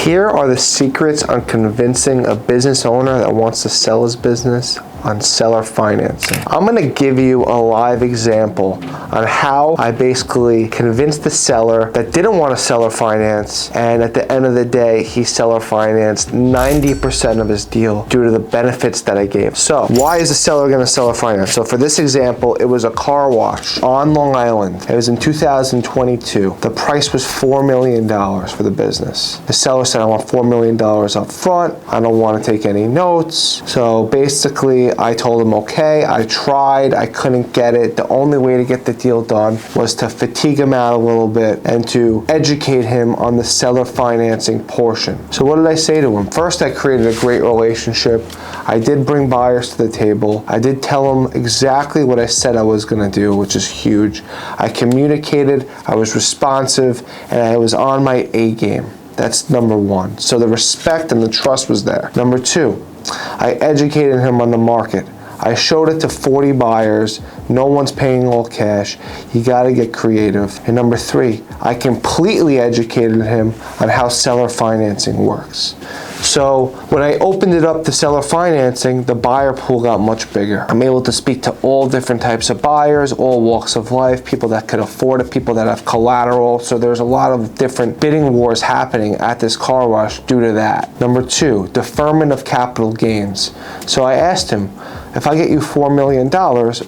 Here are the secrets on convincing a business owner that wants to sell his business on seller financing. I'm going to give you a live example on how I basically convinced the seller that didn't want to seller finance, and at the end of the day, he seller financed 90% of his deal due to the benefits that I gave. So why is the seller going to seller finance? So for this example, it was a car wash on Long Island. It was in 2022. The price was $4 million for the business. The seller said, I want $4 million up front. I don't want to take any notes. So basically, I told him, okay, I tried, I couldn't get it. The only way to get the deal done was to fatigue him out a little bit and to educate him on the seller financing portion. So what did I say to him? First, I created a great relationship. I did bring buyers to the table. I did tell them exactly what I said I was gonna do, which is huge. I communicated, I was responsive, and I was on my A game. That's number one. So the respect and the trust was there. Number two, I educated him on the market. I showed it to 40 buyers. No one's paying all cash. You gotta get creative. And number three, I completely educated him on how seller financing works. So when I opened it up to seller financing, the buyer pool got much bigger. I'm able to speak to all different types of buyers, all walks of life, people that could afford it, people that have collateral. So there's a lot of different bidding wars happening at this car wash due to that. Number two, deferment of capital gains. So I asked him, if I get you $4 million,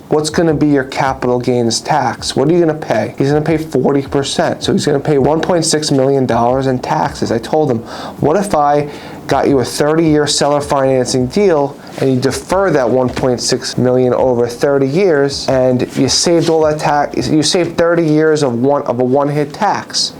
what's gonna be your capital gains tax? What are you gonna pay? He's gonna pay 40%. So he's gonna pay $1.6 million in taxes. I told him, what if I got you a 30-year seller financing deal and you defer that $1.6 million over 30 years and you saved all that tax, you saved 30 years of a one-hit tax.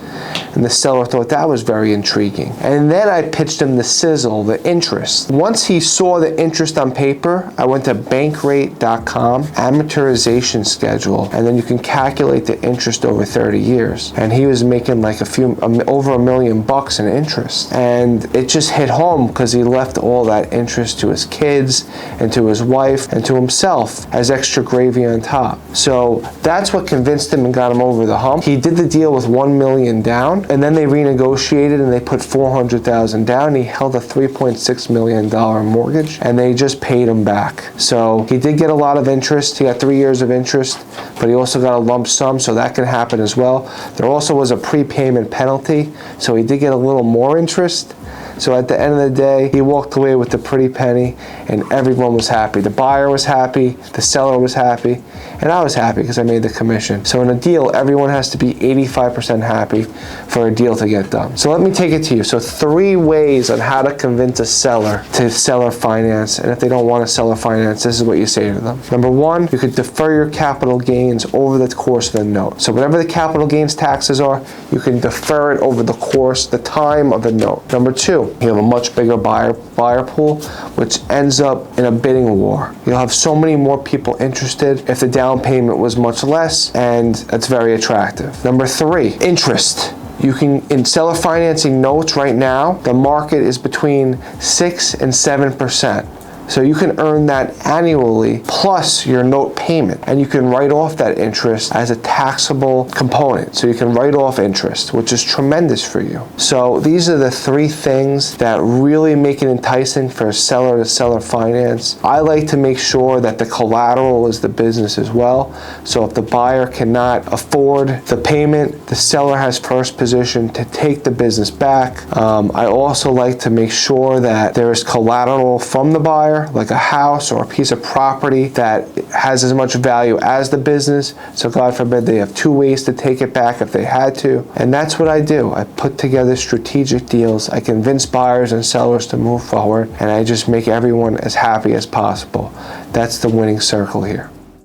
And the seller thought that was very intriguing. And then I pitched him the sizzle, the interest. Once he saw the interest on paper, I went to bankrate.com, amortization schedule, and then you can calculate the interest over 30 years. And he was making like over $1 million in interest. And it just hit home because he left all that interest to his kids and to his wife and to himself as extra gravy on top. So that's what convinced him and got him over the hump. He did the deal with $1 million down, and then they renegotiated and they put $400,000 down. He held a $3.6 million mortgage and they just paid him back. So he did get a lot of interest. He got 3 years of interest, but he also got a lump sum, so that can happen as well. There also was a prepayment penalty, so he did get a little more interest. So at the end of the day, he walked away with the pretty penny and everyone was happy. The buyer was happy, the seller was happy, and I was happy because I made the commission. So in a deal, everyone has to be 85% happy for a deal to get done. So let me take it to you. So 3 ways on how to convince a seller to seller finance, and if they don't want to seller finance, this is what you say to them. Number 1, you could defer your capital gains over the course of the note. So whatever the capital gains taxes are, you can defer it over the course, the time of the note. Number 2, you have a much bigger buyer pool, which ends up in a bidding war. You'll have so many more people interested if the down payment was much less, and it's very attractive. Number 3, interest. You can, in seller financing notes right now, the market is between 6 and 7%. So you can earn that annually plus your note payment, and you can write off that interest as a taxable component. So you can write off interest, which is tremendous for you. So these are the 3 things that really make it enticing for a seller to seller finance. I like to make sure that the collateral is the business as well. So if the buyer cannot afford the payment, the seller has first position to take the business back. I also like to make sure that there is collateral from the buyer, like a house or a piece of property that has as much value as the business. So God forbid they have 2 ways to take it back if they had to. And that's what I do. I put together strategic deals. I convince buyers and sellers to move forward, and I just make everyone as happy as possible. That's the winning circle here.